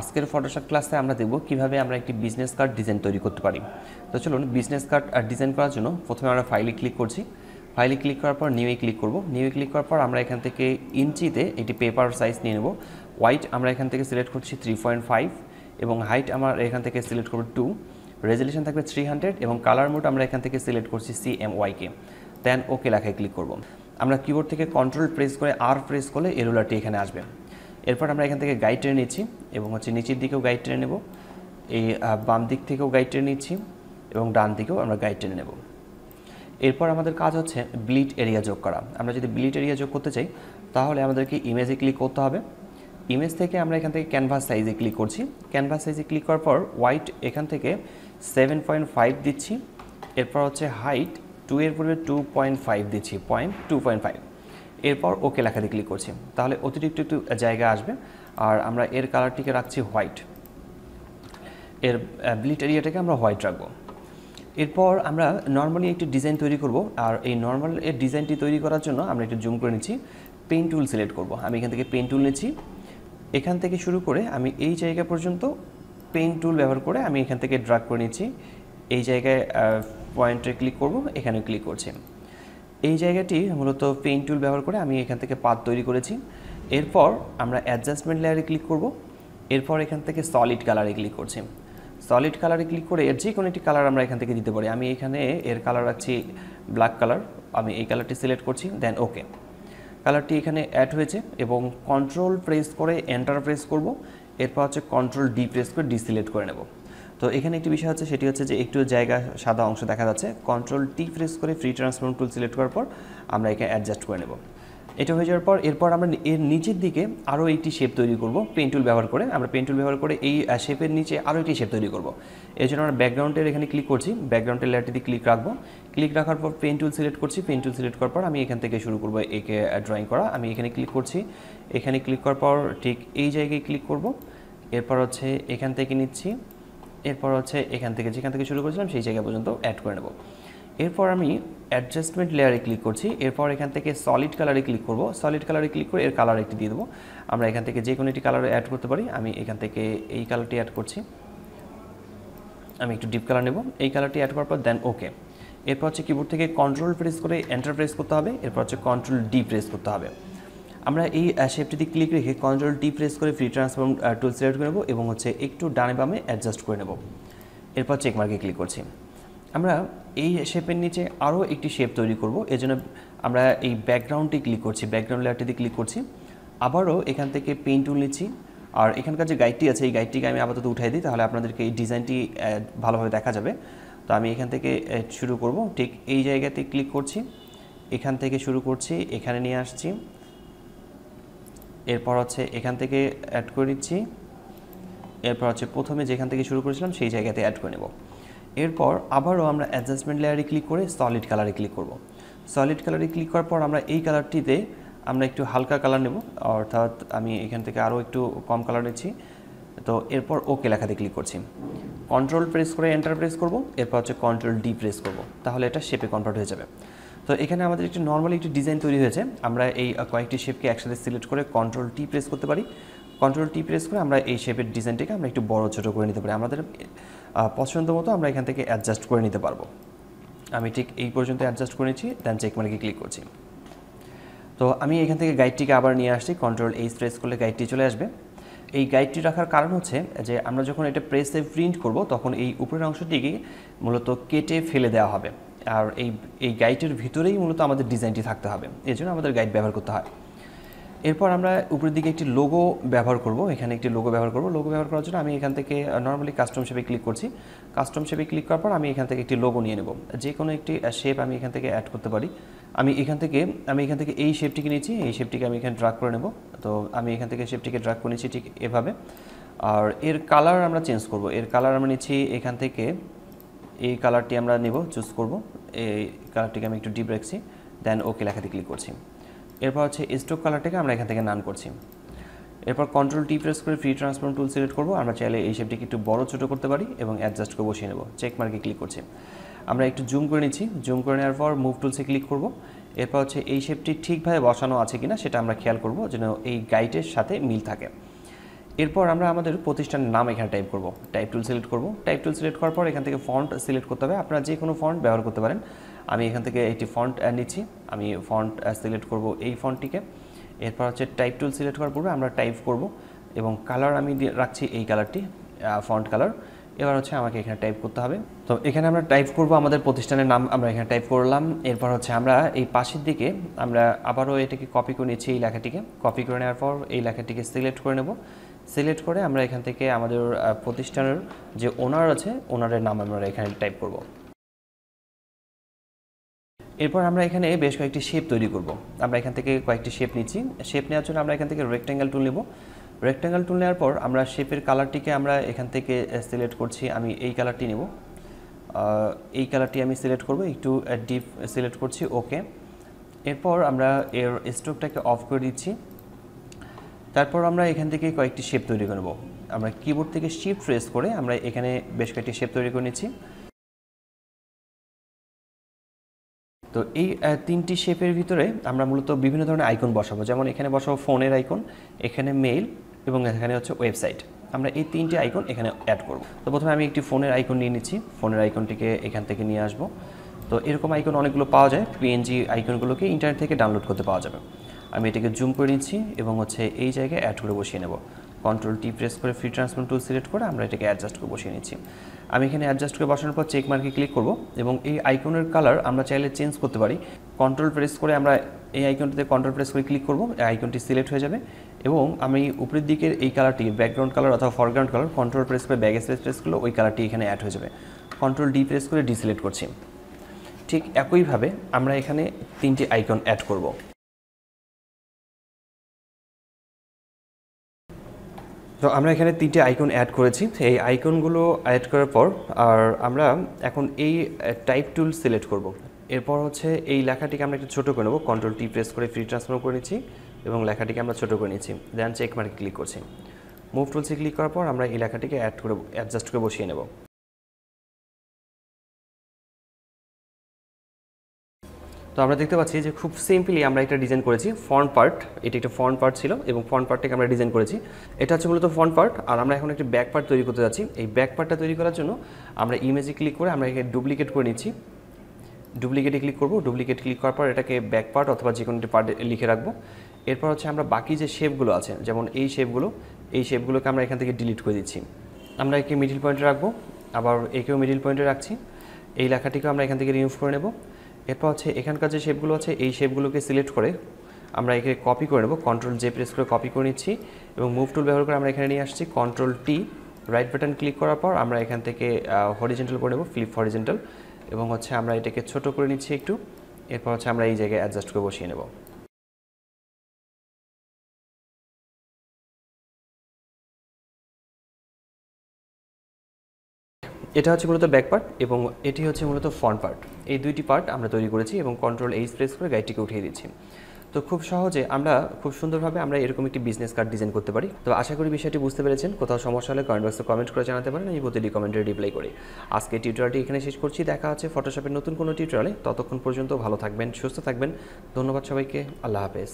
আজকের ফটোশপ ক্লাসে আমরা দেখব কিভাবে আমরা একটি বিজনেস কার্ড ডিজাইন তৈরি করতে পারি। তো চলুন বিজনেস কার্ড ডিজাইন করার জন্য প্রথমে আমরা ফাইলে ক্লিক করছি। ফাইলে ক্লিক করার পর নিউয়ে ক্লিক করব। নিউয়ে ক্লিক করার পর আমরা এখান থেকে ইঞ্চিতে একটি পেপার সাইজ নিয়ে নেব। হোয়াইট আমরা এখান থেকে সিলেক্ট করছি 3.5 এবং হাইট আমরা এখান থেকে সিলেক্ট করব 2, রেজলিউশন থাকবে 300 এবং কালার মোড আমরা এখান থেকে সিলেক্ট করছি CMYK। দেন ওকে লেখায় ক্লিক করব। আমরা কিবোর্ড থেকে কন্ট্রোল প্রেস করে আর প্রেস করলে এই রুলারটি এখানে আসবে। এরপর আমরা এখান থেকে গাইড টেনে নিচ্ছি এবং নিচের দিকেও গাইড টেনে নেব, এই বাম দিক থেকেও গাইড টেনে নিচ্ছি এবং ডান দিকেও আমরা গাইড টেনে নেব। এরপর আমাদের কাজ হচ্ছে ব্লিড এরিয়া যোগ করা। আমরা যদি ব্লিড এরিয়া যোগ করতে চাই তাহলে আমাদেরকে ইমেজে ক্লিক করতে হবে। ইমেজ থেকে আমরা এখান থেকে ক্যানভাস সাইজে ক্লিক করছি। ক্যানভাস সাইজে ক্লিক করার পর হোয়াইট এখান থেকে 7.5 দিচ্ছি। এরপর হাইট 2 এর পূর্বে 2.5 দিচ্ছি, 2.5। এরপর ওকে লেখাতে ক্লিক করছি, তাহলে অতিরিক্ত একটু জায়গা আসবে। আর আমরা এর কালারটিকে রাখছি হোয়াইট, এর ব্লিড এরিয়াটাকে আমরা হোয়াইট রাখবো। এরপর আমরা নর্মালি একটি ডিজাইন তৈরি করব। আর এই নর্মাল এর ডিজাইনটি তৈরি করার জন্য আমরা একটু জুম করে নিচ্ছি, পেন টুল সিলেক্ট করব। আমি এখান থেকে পেন টুল নিচ্ছি, এখান থেকে শুরু করে আমি এই জায়গা পর্যন্ত পেন টুল ব্যবহার করে আমি এখান থেকে ড্র্যাগ করে নিচ্ছি। এই জায়গায় পয়েন্টে ক্লিক করব, এখানে ক্লিক করছি। এই জায়গাটি মূলত পেন টুল ব্যবহার করে আমি এখান থেকে পাথ তৈরি করেছি। এরপর আমরা অ্যাডজাস্টমেন্ট লেয়ারে ক্লিক করব। এরপর এখান থেকে সলিড কালারে ক্লিক করছি। সলিড কালারে ক্লিক করে এর যে কোনো একটি কালার আমরা এখান থেকে দিতে পারি। আমি এখানে এর কালার রাখছি ব্ল্যাক কালার, আমি এই কালারটি সিলেক্ট করছি, দেন ওকে। কালারটি এখানে অ্যাড হয়েছে এবং কন্ট্রোল প্রেস করে এন্টার প্রেস করব। এরপর কন্ট্রোল ডি প্রেস করে ডিসিলেক্ট করে নেব। তো এখানে একটি বিষয় হচ্ছে, সেটি হচ্ছে যে একটু জায়গা সাদা অংশ দেখা যাচ্ছে। কন্ট্রোল টি প্রেস করে ফ্রি ট্রান্সফর্ম টুল সিলেক্ট করার পর আমরা এখানে অ্যাডজাস্ট করে নেব। এটা হয়ে যাওয়ার পর এরপর আমরা এর নিচের দিকে আরও একটি শেপ তৈরি করব পেন টুল ব্যবহার করে। আমরা পেন টুল ব্যবহার করে এই শেপের নিচে আরও একটি শেপ তৈরি করব। এই জন্য আমরা ব্যাকগ্রাউন্ডের এখানে ক্লিক করছি, ব্যাকগ্রাউন্ডের লেয়ারটিতে ক্লিক রাখবো। ক্লিক রাখার পর পেন টুল সিলেক্ট করছি। পেন টুল সিলেক্ট করার পর আমি এখান থেকে শুরু করব একে ড্রয়িং করা। আমি এখানে ক্লিক করছি, এখানে ক্লিক করার পর ঠিক এই জায়গায় ক্লিক করব। এরপর এখান থেকে নিচ্ছি, এরপর এখান থেকে যেখান থেকে শুরু করেছিলাম সেই জায়গা পর্যন্ত অ্যাড করে নেব। এরপর আমি অ্যাডজাস্টমেন্ট লেয়ারে ক্লিক করছি। এরপর এখান থেকে সলিড কালারে ক্লিক করব। সলিড কালারে ক্লিক করে এর কালার একটি দিয়ে দেবো। আমরা এখান থেকে যে কোনো একটি কালার অ্যাড করতে পারি। আমি এখান থেকে এই কালারটি অ্যাড করছি। আমি একটু ডিপ কালার নেব। এই কালারটি অ্যাড করার পর দেন ওকে। এরপর কিবোর্ড থেকে কন্ট্রোল প্রেস করে এন্টার প্রেস করতে হবে। এরপর কন্ট্রোল ডি প্রেস করতে হবে। আমরা এই শেপটিতে ক্লিক রেখে কন্ট্রোল ডি প্রেস করে ফ্রি ট্রান্সফর্ম টুল সিলেক্ট করে নেব এবং একটু ডানে বামে অ্যাডজাস্ট করে নেব। এরপর চেকমার্কে ক্লিক করছি। আমরা এই শেপের নিচে আরও একটি শেপ তৈরি করব। এজন্য আমরা এই ব্যাকগ্রাউন্ডটি ক্লিক করছি, ব্যাকগ্রাউন্ড লেয়ারটিতে ক্লিক করছি। আবারও এখান থেকে পেন টুল নিচ্ছি। আর এখানকার যে গাইডটি আছে এই গাইডটিকে আমি আপাতত উঠাই দিই, তাহলে আপনাদেরকে এই ডিজাইনটি ভালোভাবে দেখা যাবে। তো আমি এখান থেকে শুরু করব, ঠিক এই জায়গাতে ক্লিক করছি, এখান থেকে শুরু করছি, এখানে নিয়ে আসছি। এরপর এখান থেকে অ্যাড করে নিচ্ছি। এরপর প্রথমে যেখান থেকে শুরু করেছিলাম সেই জায়গাতে অ্যাড করে নেব। এরপর আবারও আমরা অ্যাডজাস্টমেন্ট লেয়ারে ক্লিক করে সলিড কালারে ক্লিক করব। সলিড কালারে ক্লিক করার পর আমরা এই কালারটিতে আমরা একটু হালকা কালার নেব, অর্থাৎ আমি এখান থেকে আরও একটু কম কালার নিচ্ছি। তো এরপর ওকে লেখাতে ক্লিক করছি, কন্ট্রোল প্রেস করে এন্টার প্রেস করব। এরপর কন্ট্রোল ডি প্রেস করব, তাহলে এটা শেপে কনভার্ট হয়ে যাবে। তো এখানে আমাদের একটি নর্মালি একটি ডিজাইন তৈরি হয়েছে। আমরা এই কয়েকটি শেপকে একসাথে সিলেক্ট করে কন্ট্রোল টি প্রেস করতে পারি। কন্ট্রোল টি প্রেস করে আমরা এই শেপের ডিজাইনটিকে আমরা একটু বড় ছোটো করে নিতে পারি। আমাদের পছন্দ মতো আমরা এখান থেকে অ্যাডজাস্ট করে নিতে পারবো। আমি ঠিক এই পর্যন্ত অ্যাডজাস্ট করে নিচ্ছি, দেন চেক মার্কে ক্লিক করছি। তো আমি এখান থেকে গাইডটিকে আবার নিয়ে আসছি, কন্ট্রোল এইচ প্রেস করলে গাইডটি চলে আসবে। এই গাইডটি রাখার কারণ হচ্ছে যে আমরা যখন এটা প্রেসে প্রিন্ট করব তখন এই উপরের অংশটিকে মূলত কেটে ফেলে দেওয়া হবে। আর এই গাইডের ভিতরেই মূলত আমাদের ডিজাইনটি থাকতে হবে, এই জন্য আমাদের গাইড ব্যবহার করতে হয়। এরপর আমরা উপরের দিকে একটি লোগো ব্যবহার করব। এখানে একটি লোগো ব্যবহার করব। লোগো ব্যবহার করার জন্য আমি এখান থেকে নর্মালি কাস্টম শেপে ক্লিক করছি। কাস্টম শেপে ক্লিক করার পর আমি এখান থেকে একটি লোগো নিয়ে নেব। যে কোনো একটি শেপ আমি এখান থেকে অ্যাড করতে পারি। আমি এখান থেকে এই শেপটিকে নিয়েছি, এই শেপটিকে আমি এখানে ড্র্যাগ করে নেব। তো আমি এখান থেকে শেপটিকে ড্র্যাগ করে নিচ্ছি ঠিক এভাবে। আর এর কালার আমরা চেঞ্জ করব। এর কালার আমরা নিচ্ছি এখান থেকে, এই কালারটি আমরা নেব, চুজ করব। এই কালারটিকে আমি একটু ডিপ রাখছি, দেন ওকে লেখাতে ক্লিক করছি। এরপর স্ট্রোক কালারটাকে আমরা এখান থেকে নান করছি। এরপর কন্ট্রোল টি প্রেস করে ফ্রি ট্রান্সফর্ম টুল সিলেক্ট করব। আমরা চাইলে এই শেপটিকে একটু বড় ছোটো করতে পারি এবং অ্যাডজাস্ট করে বসিয়ে নেব। চেক মার্কে ক্লিক করছি। আমরা একটু জুম করে নিচ্ছি। জুম করে নেওয়ার পর মুভ টুলসে ক্লিক করব। এরপর এই শেপটি ঠিকভাবে বসানো আছে কিনা সেটা আমরা খেয়াল করব, যেন এই গাইডের সাথে মিল থাকে। এরপর আমরা আমাদের প্রতিষ্ঠানের নাম এখানে টাইপ করব। টাইপ টুল সিলেক্ট করব। টাইপ টুল সিলেক্ট করার পর এখান থেকে ফন্ট সিলেক্ট করতে হবে। আপনারা যে কোনো ফন্ট ব্যবহার করতে পারেন। আমি এখান থেকে একটি ফন্ট নিচ্ছি। আমি ফন্ট সিলেক্ট করব এই ফন্টটিকে। এরপর হচ্ছে টাইপ টুল সিলেক্ট করার পূর্বে আমরা টাইপ করব এবং কালার আমি রাখছি এই কালারটি, ফন্ট কালার। এবার হচ্ছে আমাকে এখানে টাইপ করতে হবে। তো এখানে আমরা টাইপ করব আমাদের প্রতিষ্ঠানের নাম, আমরা এখানে টাইপ করলাম। এরপর হচ্ছে আমরা এই পাশের দিকে আমরা আবারও এটাকে কপি করে নিচ্ছি, এই লেখাটিকে কপি করে নেওয়ার পর এই লেখাটিকে সিলেক্ট করে নেব। সিলেক্ট করে আমরা এখান থেকে আমাদের প্রতিষ্ঠানের যে ওনার আছে ওনারের নাম আমরা এখানে টাইপ করব। এরপর আমরা এখানে বেশ কয়েকটি শেপ তৈরি করব। আমরা এখান থেকে কয়েকটি শেপ নিচ্ছি। শেপ নেওয়ার জন্য আমরা এখান থেকে রেক্ট্যাঙ্গেল টুল নেব। রেক্ট্যাঙ্গেল টুল নেওয়ার পর আমরা শেপের কালারটিকে আমরা এখান থেকে সিলেক্ট করছি। আমি এই কালারটি নেব, এই কালারটি আমি সিলেক্ট করব, একটু ডিপ সিলেক্ট করছি, ওকে। এরপর আমরা এর স্ট্রোকটাকে অফ করে দিচ্ছি। তারপর আমরা এখান থেকে কয়েকটি শেপ তৈরি করব। আমরা কিবোর্ড থেকে শিফট প্রেস করে আমরা এখানে বেশ কয়েকটি শেপ তৈরি করে নিচ্ছি। তো এই তিনটি শেপের ভিতরে আমরা মূলত বিভিন্ন ধরনের আইকন বসাবো। যেমন এখানে বসাবো ফোনের আইকন, এখানে মেইল এবং এখানে হচ্ছে ওয়েবসাইট। আমরা এই তিনটি আইকন এখানে অ্যাড করব। তো প্রথমে আমি একটি ফোনের আইকন নিয়ে নিচ্ছি। ফোনের আইকনটিকে এখান থেকে নিয়ে আসব। তো এরকম আইকন অনেকগুলো পাওয়া যায়, পিএনজি আইকনগুলোকে ইন্টারনেট থেকে ডাউনলোড করতে পাওয়া যাবে। আমি এটাকে জুম করে নিচ্ছি এবং হচ্ছে এই জায়গায় অ্যাড করে বসিয়ে নেব। কন্ট্রোল টি প্রেস করে ফ্রি ট্রান্সফর্ম টুল সিলেক্ট করে আমরা এটাকে অ্যাডজাস্ট করে বসিয়ে নিচ্ছি। আমি এখানে অ্যাডজাস্ট করে বসানোর পর চেক মার্কে ক্লিক করব এবং এই আইকনের কালার আমরা চাইলে চেঞ্জ করতে পারি। কন্ট্রোল প্রেস করে আমরা এই আইকনটিতে কন্ট্রোল প্রেস করে ক্লিক করব, এই আইকনটি সিলেক্ট হয়ে যাবে এবং আমি উপরের দিকের এই কালারটি ব্যাকগ্রাউন্ড কালার অথবা ফরগ্রাউন্ড কালার কন্ট্রোল প্রেস করে ব্যাক স্পেস প্রেস করলে ওই কালারটি এখানে অ্যাড হয়ে যাবে। কন্ট্রোল ডি প্রেস করে ডিসিলেক্ট করছি। ঠিক একইভাবে আমরা এখানে তিনটি আইকন অ্যাড করব। তো আমরা এখানে তিনটে আইকন অ্যাড করেছি। এই আইকনগুলো অ্যাড করার পর আর আমরা এখন এই টাইপ টুল সিলেক্ট করব। এরপর হচ্ছে এই লেখাটিকে আমরা একটু ছোটো করে নেব। কন্ট্রোল টি প্রেস করে ফ্রি ট্রান্সফর্ম করে নিচ্ছি এবং লেখাটিকে আমরা ছোটো করে নিচ্ছি। দেন চেক মার্কে ক্লিক করছি। মুভ টুলসে ক্লিক করার পর আমরা এই লেখাটিকে অ্যাডজাস্ট করে বসিয়ে নেব। তো আমরা দেখতে পাচ্ছি যে খুব সিম্পলি আমরা একটা ডিজাইন করেছি। ফ্রন্ট পার্ট, এটি একটা ফ্রন্ট পার্ট ছিল এবং ফ্রন্ট পার্টটাকে আমরা ডিজাইন করেছি। এটা হচ্ছে মূলত ফ্রন্ট পার্ট। আর আমরা এখন একটি ব্যাক পার্ট তৈরি করতে যাচ্ছি। এই ব্যাক পার্টটা তৈরি করার জন্য আমরা ইমেজে ক্লিক করে আমরা এখানে ডুপ্লিকেট করে নিচ্ছি। ডুপ্লিকেটে ক্লিক করব। ডুপ্লিকেট ক্লিক করার পর এটাকে ব্যাক পার্ট অথবা যে কোনো একটি পার্ট লিখে রাখবো। এরপর হচ্ছে আমরা বাকি যে শেপগুলো আছে, যেমন এই শেপগুলোকে আমরা এখান থেকে ডিলিট করে দিচ্ছি। আমরা একে মিডিল পয়েন্টে রাখবো, আবার একেও মিডিল পয়েন্টে রাখছি। এই লেখাটিকেও আমরা এখান থেকে রিমুভ করে নেব। এরপর হচ্ছে এখানকার যে শেপগুলো আছে এই শেপগুলোকে সিলেক্ট করে আমরা এখানে কপি করে নেব। কন্ট্রোল জে প্রেস করে কপি করে নিচ্ছি এবং মুভ টুল ব্যবহার করে আমরা এখানে নিয়ে আসছি। Control T, right button click করার পর আমরা এখান থেকে হরিজেন্টাল করে নেব, ফ্লিপ হরিজেন্টাল, এবং হচ্ছে আমরা এটাকে ছোট করে নিচ্ছি একটু। এরপর হচ্ছে আমরা এই জায়গায় অ্যাডজাস্ট করে বসিয়ে নেব। এটা হচ্ছে মূলত ব্যাক পার্ট এবং এটি হচ্ছে মূলত ফ্রন্ট পার্ট। এই দুইটি পার্ট আমরা তৈরি করেছি এবং কন্ট্রোল এইচ প্রেস করে গাইডটিকে উঠিয়ে দিচ্ছি। তো খুব সহজে আমরা খুব সুন্দরভাবে আমরা এরকম একটি বিজনেস কার্ড ডিজাইন করতে পারি। তো আশা করি বিষয়টি বুঝতে পেরেছেন। কোথাও সমস্যা হলে কমেন্ট বক্সে কমেন্ট করে জানাতে পারেন, আমি প্রতিটি কমেন্টে রিপ্লাই করি। আজকে টিউটোরিয়ালটি এখানে শেষ করছি। দেখা হচ্ছে ফটোশপের নতুন কোনো টিউটোরিয়ালে। ততক্ষণ পর্যন্ত ভালো থাকবেন, সুস্থ থাকবেন। ধন্যবাদ সবাইকে। আল্লাহ হাফেজ।